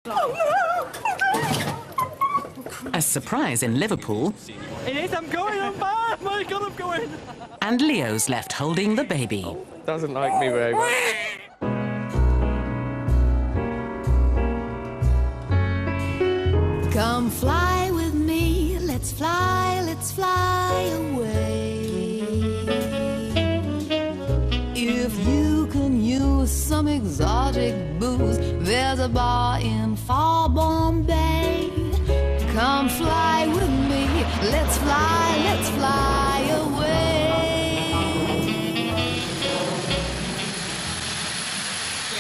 A surprise in Liverpool. It is, I'm going, I'm bad! My God, I'm going! And Leo's left holding the baby. Doesn't like me very much. Come fly with me, let's fly away. If you can use some exotic booze, there's a bar in far Bombay. Come fly with me, let's fly away.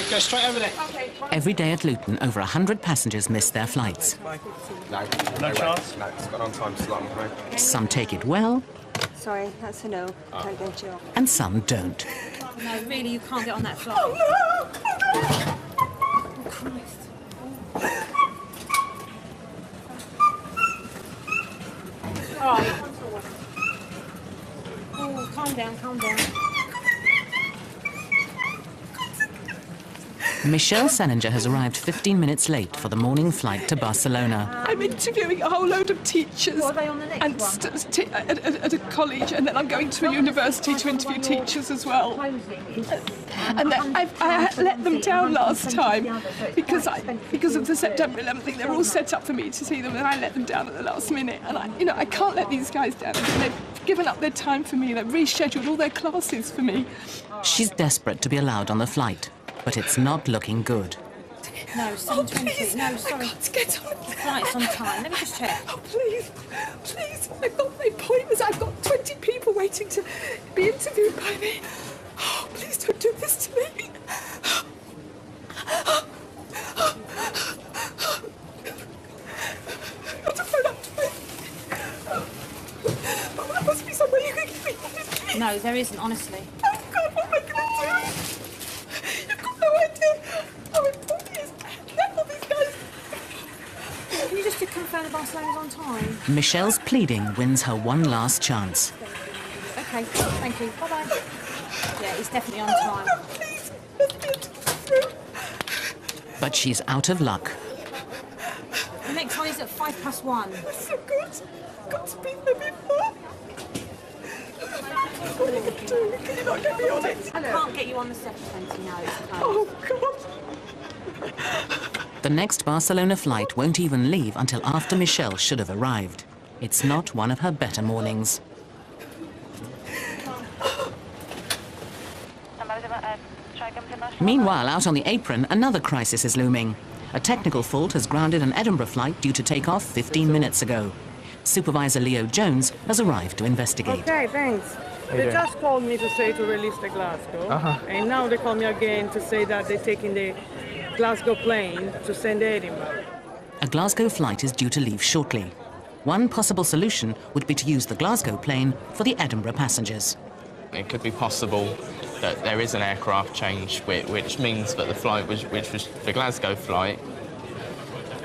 Go straight over there. Every day at Luton, over 100 passengers miss their flights. No chance? No, it's got on time slot, I'm afraid. Some take it well. Sorry, that's a no. Can't get you. And some don't. No, really, you can't get on that flight. Oh, Christ. All right. Oh, calm down, calm down. Michelle Saninger has arrived 15 minutes late for the morning flight to Barcelona. I'm interviewing a whole load of teachers What are they on the next and one? at a college, and then I'm going to a university to interview teachers as well. And then I let them down last time because of the September 11th thing. They were all set up for me to see them, and I let them down at the last minute. And I can't let these guys down. They've given up their time for me. They've rescheduled all their classes for me. She's desperate to be allowed on the flight, but it's not looking good. No, 7:20. Please. No, sorry. I can't get on. The flight's on time. Let me just check. Oh, please. I've got my appointments. I've got 20 people waiting to be interviewed by me. Oh, please don't do this to me. Got to phone up to me. Oh, there must be somewhere you can get me. No, there isn't, honestly. Oh, God, what am I going to do? You've got no idea how important it is. Let all these guys. Can you just confirm the Barcelona's on time? Michelle's pleading wins her one last chance. Okay, thank you. Bye-bye. Yeah, it's definitely on time. Oh, please. Let me into the room. But she's out of luck. The next one is at 1:05. That's so good. Got to be there before. What are you going to do? Can you not get me on it? I can't get you on the 7:20 now. It's closed. Oh, God. The next Barcelona flight won't even leave until after Michelle should have arrived. It's not one of her better mornings. Meanwhile, out on the apron, another crisis is looming. A technical fault has grounded an Edinburgh flight due to take off 15 minutes ago. Supervisor Leo Jones has arrived to investigate. Okay, thanks. They just called me to say to release the Glasgow, and now they call me again to say that they're taking the Glasgow plane to send Edinburgh. A Glasgow flight is due to leave shortly. One possible solution would be to use the Glasgow plane for the Edinburgh passengers. It could be possible that there is an aircraft change, which means that the flight, which was the Glasgow flight,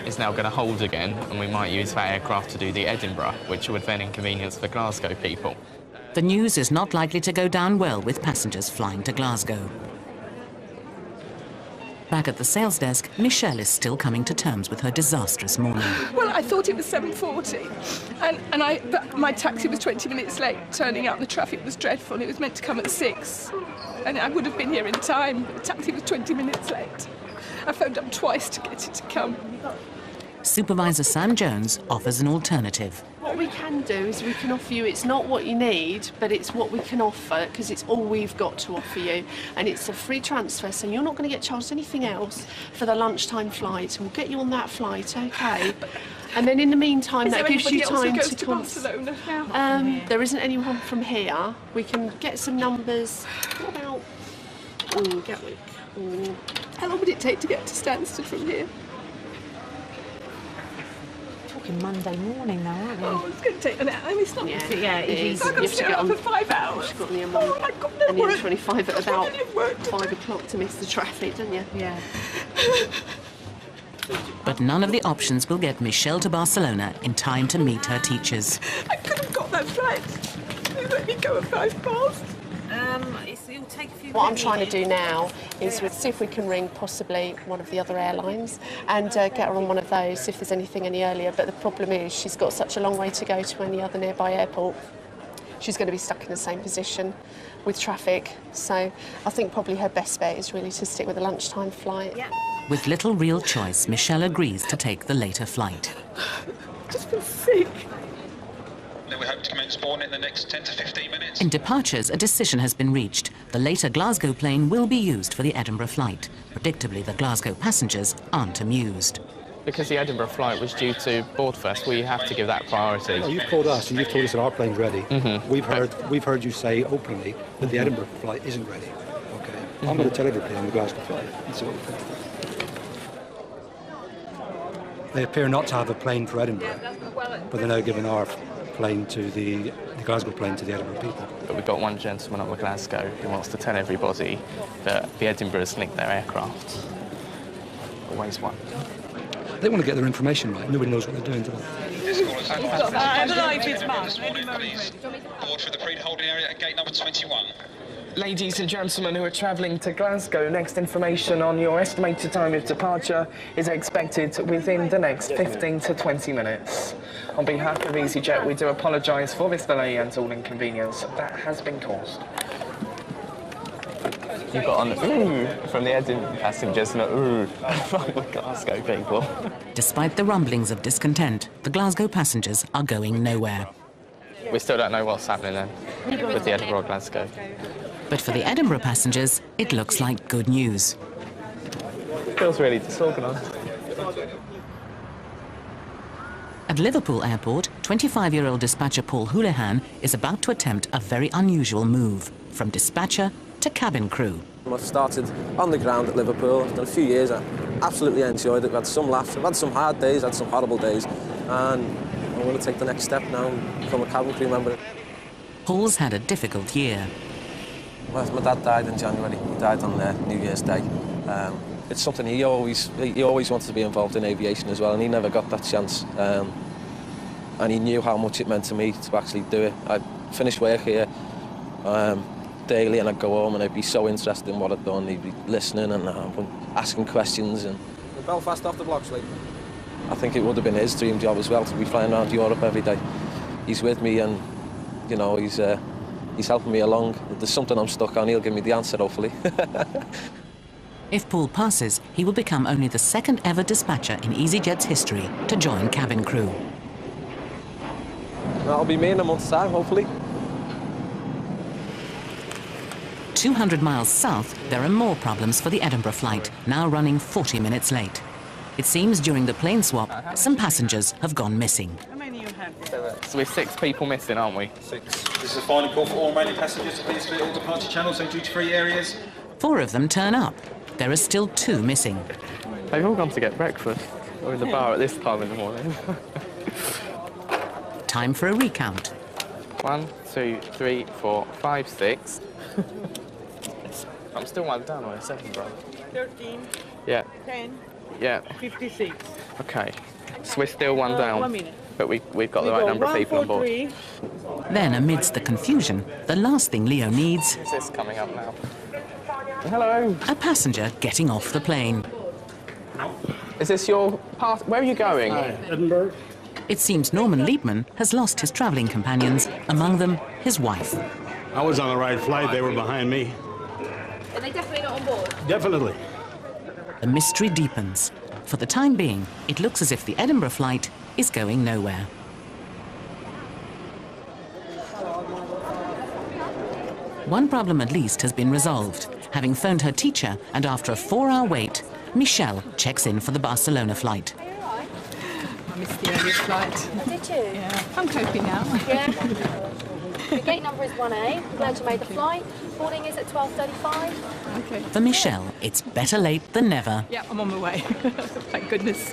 is now going to hold again, and we might use that aircraft to do the Edinburgh, which would then inconvenience the Glasgow people. The news is not likely to go down well with passengers flying to Glasgow. Back at the sales desk, Michelle is still coming to terms with her disastrous morning. Well, I thought it was 7:40, but my taxi was 20 minutes late. Turning out the traffic was dreadful. It was meant to come at 6, and I would have been here in time. But the taxi was 20 minutes late. I phoned up twice to get it to come. Supervisor Sam Jones offers an alternative. What we can do is we can offer you, it's not what you need, but it's what we can offer, because it's all we've got to offer you. And it's a free transfer, so you're not going to get charged anything else for the lunchtime flight. We'll get you on that flight, OK? And then in the meantime, that gives you time to Barcelona now? there isn't anyone from here. We can get some numbers. What about Gatwick? How long would it take to get to Stansted from here? Talking Monday morning now, aren't we? Oh, it's going to take an hour. It's not. Yeah, it is. So I've got to stay up for 5 hours. You've got the M1 Oh, I've got no and the work. M25 at about Plenty of work to 5 o'clock to miss the traffic, don't you? Yeah. But none of the options will get Michelle to Barcelona in time to meet her teachers. I could have got that flight. They let me go at 5 past. It'll take a few What I'm trying to do now is see if we can ring possibly one of the other airlines and get her on one of those if there's anything any earlier. But the problem is she's got such a long way to go to any other nearby airport. She's going to be stuck in the same position with traffic. So I think probably her best bet is really to stick with the lunchtime flight. Yeah. With little real choice, Michelle agrees to take the later flight. Just feel sick. Then we hope to commence boarding in the next 10 to 15 minutes. In departures, a decision has been reached. The later Glasgow plane will be used for the Edinburgh flight. Predictably, the Glasgow passengers aren't amused. Because the Edinburgh flight was due to board first, we have to give that priority. Well, you've called us and you've told us that our plane's ready. Mm-hmm. We've heard you say openly that the Edinburgh flight isn't ready. Okay. I'm going to tell everybody on the Glasgow flight. That's all. They appear not to have a plane for Edinburgh, but they're now giving our plane to the Glasgow plane to the Edinburgh people. But we've got one gentleman on the Glasgow who wants to tell everybody that the Edinburghs link their aircraft. Always one. They want to get their information right. Nobody knows what they're doing, do they? I don't know if it's mine. Board for the pre-holding area at gate number 21. Ladies and gentlemen who are travelling to Glasgow, next information on your estimated time of departure is expected within the next 15 to 20 minutes. On behalf of Easyjet, we do apologise for this delay and all inconvenience that has been caused. You got on ooh from the Edinburgh passengers and ooh from the Glasgow people. Despite the rumblings of discontent, the Glasgow passengers are going nowhere. We still don't know what's happening then with the Edinburgh Glasgow. But for the Edinburgh passengers, it looks like good news. It feels really disorganised. At Liverpool Airport, 25-year-old dispatcher Paul Houlihan is about to attempt a very unusual move, from dispatcher to cabin crew. I've started on the ground at Liverpool. I've done a few years. I absolutely enjoyed it. I've had some laughs. I've had some hard days, I've had some horrible days. And I'm going to take the next step now and become a cabin crew member. Paul's had a difficult year. Well, my dad died in January. He died on New Year's Day. It's something he always wanted to be involved in aviation as well, and he never got that chance. And he knew how much it meant to me to actually do it. I'd finish work here daily, and I'd go home and I'd be so interested in what I'd done. He'd be listening and asking questions. And Belfast off the blocks, like. I think it would have been his dream job as well, to be flying around Europe every day. He's with me, and you know he's helping me along. If there's something I'm stuck on, he'll give me the answer, hopefully. If Paul passes, he will become only the second ever dispatcher in Easyjet's history to join cabin crew. That'll be me in a month's time, hopefully. 200 miles south, there are more problems for the Edinburgh flight, now running 40 minutes late. It seems during the plane swap, some passengers have gone missing. How many you have? So we're 6 people missing, aren't we? 6. This is a final call for all remaining passengers to please clear all departure channels and duty-free areas. 4 of them turn up. There are still 2 missing. They've all gone to get breakfast. Or in the bar at this time in the morning. Time for a recount. 1, 2, 3, 4, 5, 6. I'm still 1 down on a 7, bro. 13, Yeah. 10, Yeah. 56. Okay. So we're still 1 down. 1 minute. But we've got the right number of people on board. 3. Then, amidst the confusion, the last thing Leo needs... Is this coming up now? Hello. A passenger getting off the plane. Is this your path? Where are you going? Edinburgh. It seems Norman Liebman has lost his travelling companions, among them his wife. I was on the right flight, they were behind me. Are they definitely not on board? Definitely. The mystery deepens. For the time being, it looks as if the Edinburgh flight is going nowhere. One problem at least has been resolved. Having phoned her teacher, and after a 4-hour wait, Michelle checks in for the Barcelona flight. I missed the earliest flight. Did you? Yeah, I'm coping now. Yeah. The gate number is 1A. I'm glad you made the flight. Boarding is at 12:35. Okay. For Michelle, it's better late than never. Yeah, I'm on my way. Thank goodness.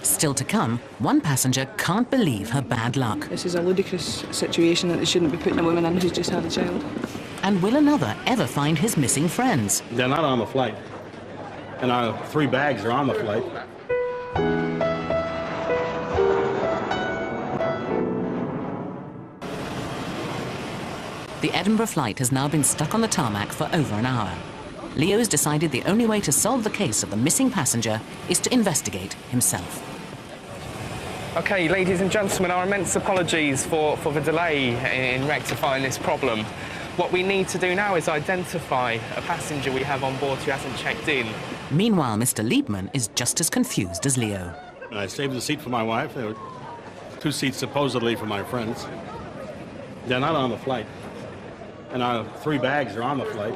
Still to come, one passenger can't believe her bad luck. This is a ludicrous situation that they shouldn't be putting a woman in who's just had a child. And will another ever find his missing friends? They're not on the flight. And our 3 bags are on the flight. The Edinburgh flight has now been stuck on the tarmac for over an hour. Leo's decided the only way to solve the case of the missing passenger is to investigate himself. OK, ladies and gentlemen, our immense apologies for the delay in rectifying this problem. What we need to do now is identify a passenger we have on board who hasn't checked in. Meanwhile, Mr. Liebman is just as confused as Leo. I saved the seat for my wife. There were 2 seats supposedly for my friends. They're not on the flight. And our 3 bags are on the flight.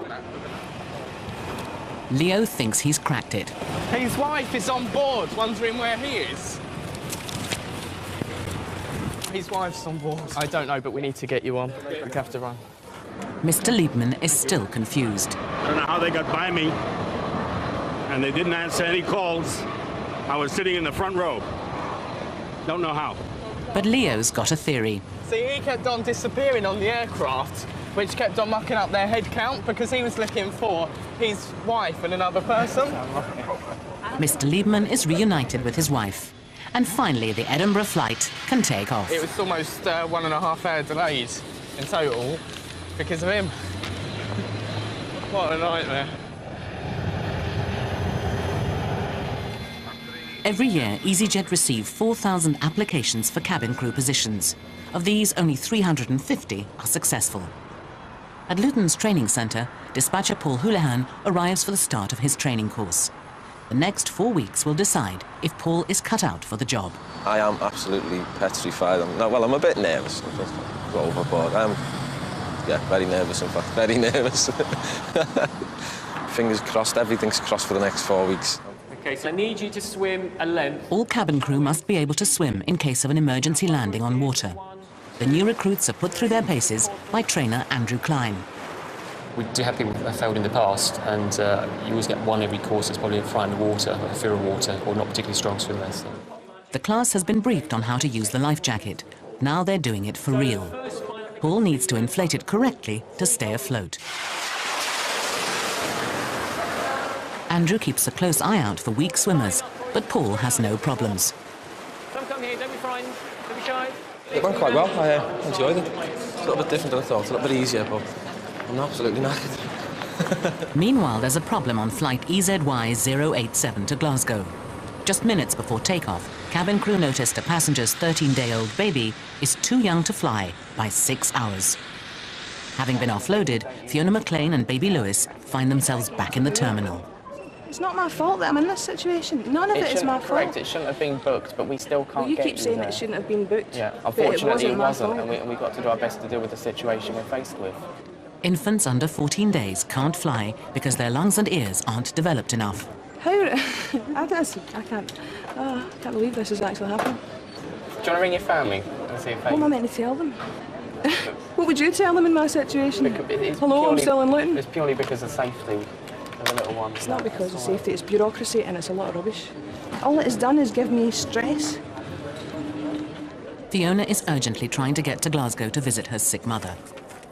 Leo thinks he's cracked it. His wife is on board, wondering where he is. His wife's on board. I don't know, but we need to get you on. We have to run. Mr. Liebman is still confused. I don't know how they got by me, and they didn't answer any calls. I was sitting in the front row. Don't know how. But Leo's got a theory. See, he kept on disappearing on the aircraft, which kept on mucking up their head count because he was looking for his wife and another person. Mr. Liebman is reunited with his wife. And finally, the Edinburgh flight can take off. It was almost 1.5 hour delayed in total because of him. What a nightmare. Every year, Easyjet receive 4,000 applications for cabin crew positions. Of these, only 350 are successful. At Luton's training centre, dispatcher Paul Houlihan arrives for the start of his training course. The next 4 weeks will decide if Paul is cut out for the job. I am absolutely petrified. I'm a bit nervous. Go overboard. Yeah, very nervous, in fact, very nervous. Fingers crossed, everything's crossed for the next 4 weeks. OK, so I need you to swim a length. All cabin crew must be able to swim in case of an emergency landing on water. The new recruits are put through their paces by trainer Andrew Klein. We do have people that have failed in the past, and you always get one every course that's probably frightened of water, or fear of water, or not particularly strong swimmers. So. The class has been briefed on how to use the life jacket. Now they're doing it for real. Paul needs to inflate it correctly to stay afloat. Andrew keeps a close eye out for weak swimmers, but Paul has no problems. Come here, don't be frightened, don't be shy. It went quite well. I enjoyed it. It's a little bit different than I thought, a little bit easier, but I'm absolutely knackered. Meanwhile, there's a problem on flight EZY-087 to Glasgow. Just minutes before takeoff, cabin crew noticed a passenger's 13-day-old baby is too young to fly by 6 hours. Having been offloaded, Fiona McLean and baby Lewis find themselves back in the terminal. It's not my fault that I'm in this situation. None of it is my fault. Correct, it shouldn't have been booked, but we still can't you get keep saying there. it shouldn't have been booked. Yeah, unfortunately it wasn't, and we've got to do our best to deal with the situation we're faced with. Infants under 14 days can't fly because their lungs and ears aren't developed enough. How? I can't believe this is actually happening. Do you want to ring your family and see if they... What am I meant to tell them? What would you tell them in my situation? Hello, I'm still in Luton. It's purely because of safety of the little one. It's not because of safety, it's bureaucracy and it's a lot of rubbish. All it has done is give me stress. Fiona is urgently trying to get to Glasgow to visit her sick mother.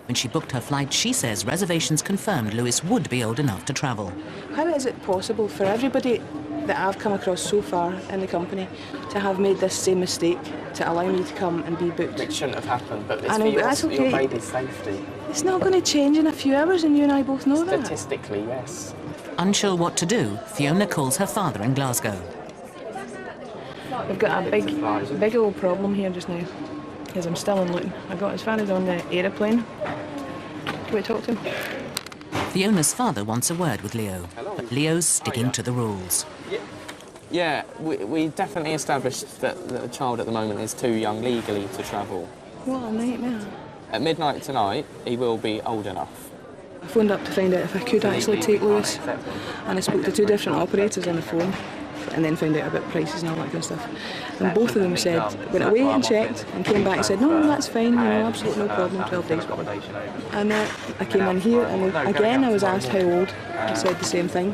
When she booked her flight, she says reservations confirmed Lewis would be old enough to travel. How is it possible for everybody that I've come across so far in the company to have made this same mistake to allow me to come and be booked? It shouldn't have happened, but it's for your baby's safety. It's not going to change in a few hours, and you and I both know that. Statistically, yes. Unsure what to do, Fiona calls her father in Glasgow. We've got a big old problem here just now, because I'm still in Luton. I got as far as on the aeroplane. Can we talk to him? Fiona's father wants a word with Leo, but Leo's sticking to the rules. Yeah, we definitely established that the child at the moment is too young legally to travel. What a nightmare. At midnight tonight, he will be old enough. I phoned up to find out if I could actually take Lewis, and I spoke to 2 different operators on the phone, and then found out about prices and all that kind of stuff. And both of them said, went away and checked, and came back and said, no, that's fine, absolutely no problem, 12 days, whatever. And I came in here, and again I was asked how old. I said the same thing,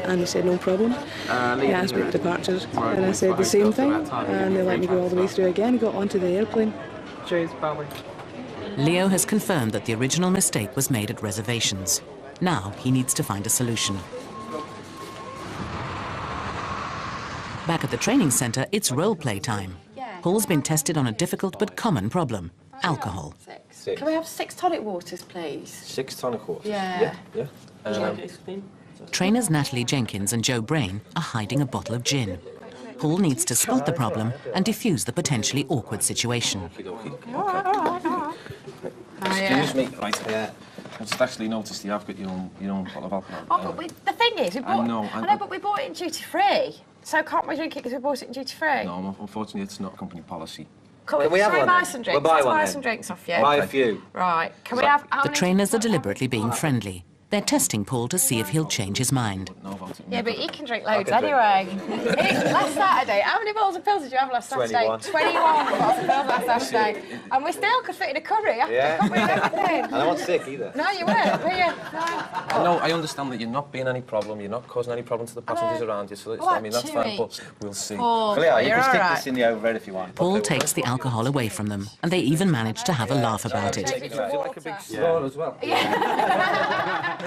and they said no problem. They asked me about departures, and I said the same thing, and they let me go all the way through again, got onto the airplane. Cheers, Bobby. Leo has confirmed that the original mistake was made at reservations. Now he needs to find a solution. Back at the training centre, it's role-play time. Paul's been tested on a difficult but common problem. alcohol. Can we have 6 tonic waters, please? 6 tonic waters? Yeah. Trainers Natalie Jenkins and Joe Brain are hiding a bottle of gin. Paul needs to spot the problem and defuse the potentially awkward situation. Excuse me, right here. I just actually noticed you have got your own bottle of alcohol. Oh, but the thing is, we bought, I know, but we bought it in duty free. So can't we drink it because we bought it in duty free? No, unfortunately, it's not company policy. Can we have one? Buy some drinks. We'll buy some drinks off you. Buy a few. Right. Can we have? The trainers are deliberately being friendly. They're testing Paul to see if he'll change his mind. Yeah, but he can drink loads anyway. Last Saturday, how many bottles of pills did you have last Saturday? 21 bottles of pills last Saturday. And we still could fit in a curry after everything. And I wasn't sick either. No, you weren't, were you? No. I understand that you're not being any problem, you're not causing any problem to the passengers around you, so I mean, that's fine, but we'll see. Oh, yeah, you you're can stick right. this in the overhead if you want. Paul takes the alcohol away from them, and they even manage to have a laugh about it. Like a big straw as well.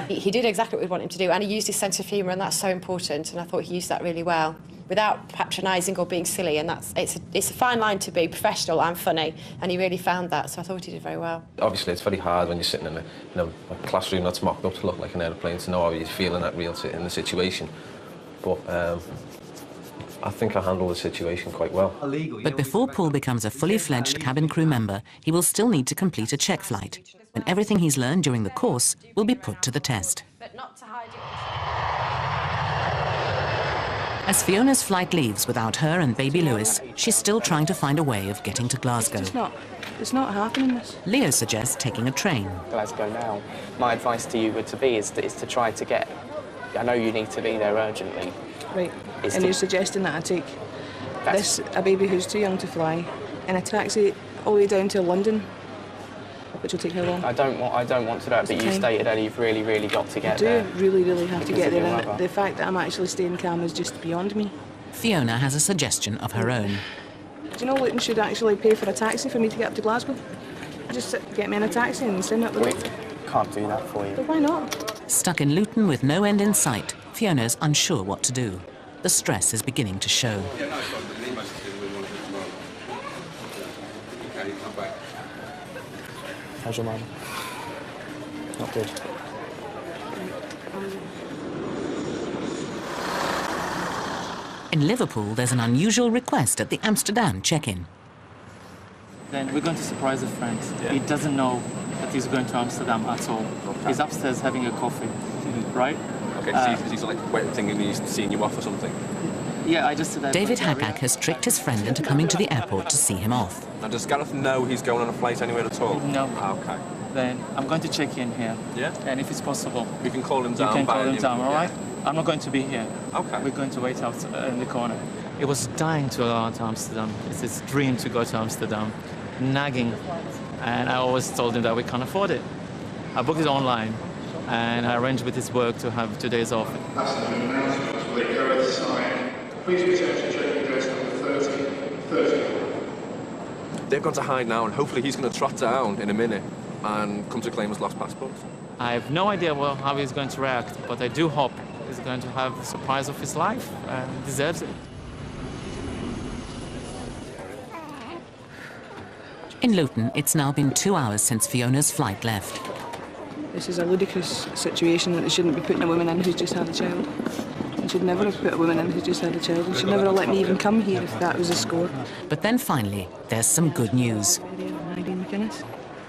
He did exactly what we want him to do, and he used his sense of humour, and that's so important, and I thought he used that really well, without patronising or being silly, and it's a fine line to be professional and funny, and he really found that, so I thought he did very well. Obviously, it's very hard when you're sitting in a classroom that's mocked up to look like an aeroplane to know how you're feeling in the situation, but I think I handled the situation quite well. But before Paul becomes a fully fledged cabin crew member, he will still need to complete a check flight, and everything he's learned during the course will be put to the test. As Fiona's flight leaves without her and baby Lewis, she's still trying to find a way of getting to Glasgow. It's not happening, this. Leo suggests taking a train. Glasgow now. My advice to you would be is to try to get. I know you need to be there urgently. Right. And you're suggesting that I take a baby who's too young to fly in a taxi all the way down to London, which will take how long? I don't want to do it, but you stated that you've really got to get there. I do really have to get there, and the fact that I'm actually staying calm is just beyond me. Fiona has a suggestion of her own. Do you know Luton should actually pay for a taxi for me to get up to Glasgow? Just get me in a taxi and send it. We can't do that for you. But why not? Stuck in Luton with no end in sight, Fiona's unsure what to do. The stress is beginning to show. How's your mum? Not good. In Liverpool, there's an unusual request at the Amsterdam check-in. Then we're going to surprise a friend. Yeah. He doesn't know that he's going to Amsterdam at all. Okay. He's upstairs having a coffee, right? Okay, so he's like thinking he's seeing you off or something? Yeah, I just said that. David Hackak has tricked his friend into coming to the airport to see him off. Now, does Gareth know he's going on a flight anywhere at all? No. Okay. Then I'm going to check in here. Yeah? And if it's possible... We can call him down. You can call him down, all right? I'm not going to be here. Okay. We're going to wait out in the corner. It was dying to go to Amsterdam. It's his dream to go to Amsterdam. Nagging. And I always told him that we can't afford it. I booked it online, and I arranged with his work to have 2 days off. Please return to check-in desk number 30. They've gone to hide now, and hopefully he's going to trot down in a minute and come to claim his lost passport. I have no idea how he's going to react, but I do hope he's going to have the surprise of his life, and he deserves it. In Luton, it's now been 2 hours since Fiona's flight left. This is a ludicrous situation that they shouldn't be putting a woman in who's just had a child. They should never have put a woman in who's just had a child. They should never have let me even come here if that was a score. But then finally, there's some good news.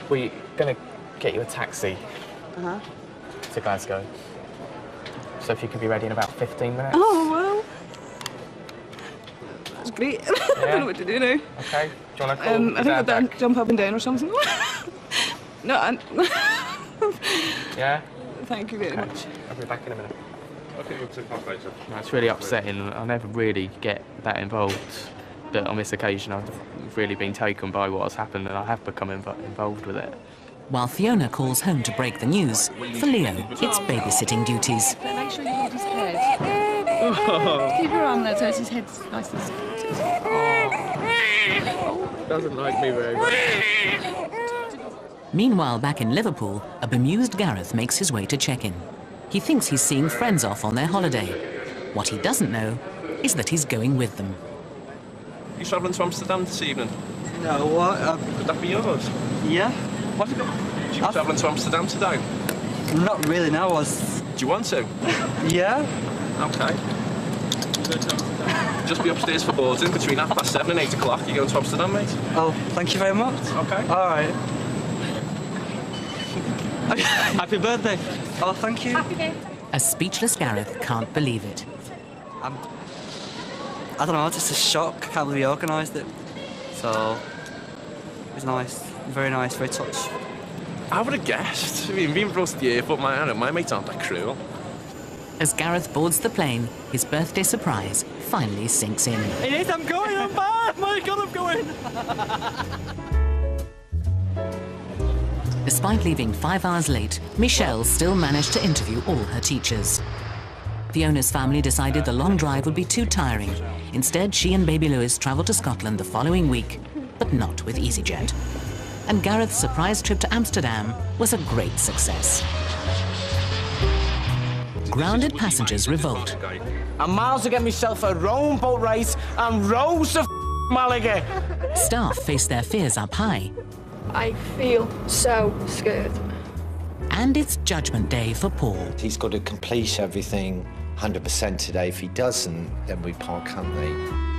We're going to get you a taxi to Glasgow. So if you could be ready in about 15 minutes. Oh, well. That's great. I don't know what to do now. Okay. Do you want to call I think I'd better jump up and down or something. No, Yeah? Thank you very much. I'll be back in a minute. Okay, we'll take off later. It's really upsetting. I never really get that involved. But on this occasion, I've really been taken by what has happened, and I have become involved with it. While Fiona calls home to break the news, for Leo, it's babysitting duties. Make sure you hold his head. Keep your arm there so his head's nice and supported. Doesn't like me very much. Meanwhile, back in Liverpool, a bemused Gareth makes his way to check-in. He thinks he's seeing friends off on their holiday. What he doesn't know is that he's going with them. You travelling to Amsterdam this evening? No, what? Could that be yours? Yeah. What have you got? Do you travelling to Amsterdam today? Not really, no. Do you want to? Yeah. Okay. Just be upstairs for boarding between 7:30 and 8 o'clock. You're going to Amsterdam, mate? Oh, thank you very much. Okay. All right. Happy birthday. Oh, thank you. Happy birthday. A speechless Gareth can't believe it. I don't know, just a shock. I can't believe he organised it. So, it was nice. Very nice, very touched. I would have guessed. I mean, being brought to the airport, my mates aren't that cruel. As Gareth boards the plane, his birthday surprise finally sinks in. It is, I'm going, I'm back! My God, I'm going! Despite leaving 5 hours late, Michelle still managed to interview all her teachers. Fiona's family decided the long drive would be too tiring. Instead, she and baby Lewis travelled to Scotland the following week, but not with Easyjet. And Gareth's surprise trip to Amsterdam was a great success. Grounded passengers revolt. I miles to get myself a rowing boat race and rows of Malaga. Staff face their fears up high. I feel so scared. And it's judgment day for Paul. He's got to complete everything 100% today. If he doesn't, then we park, can't they?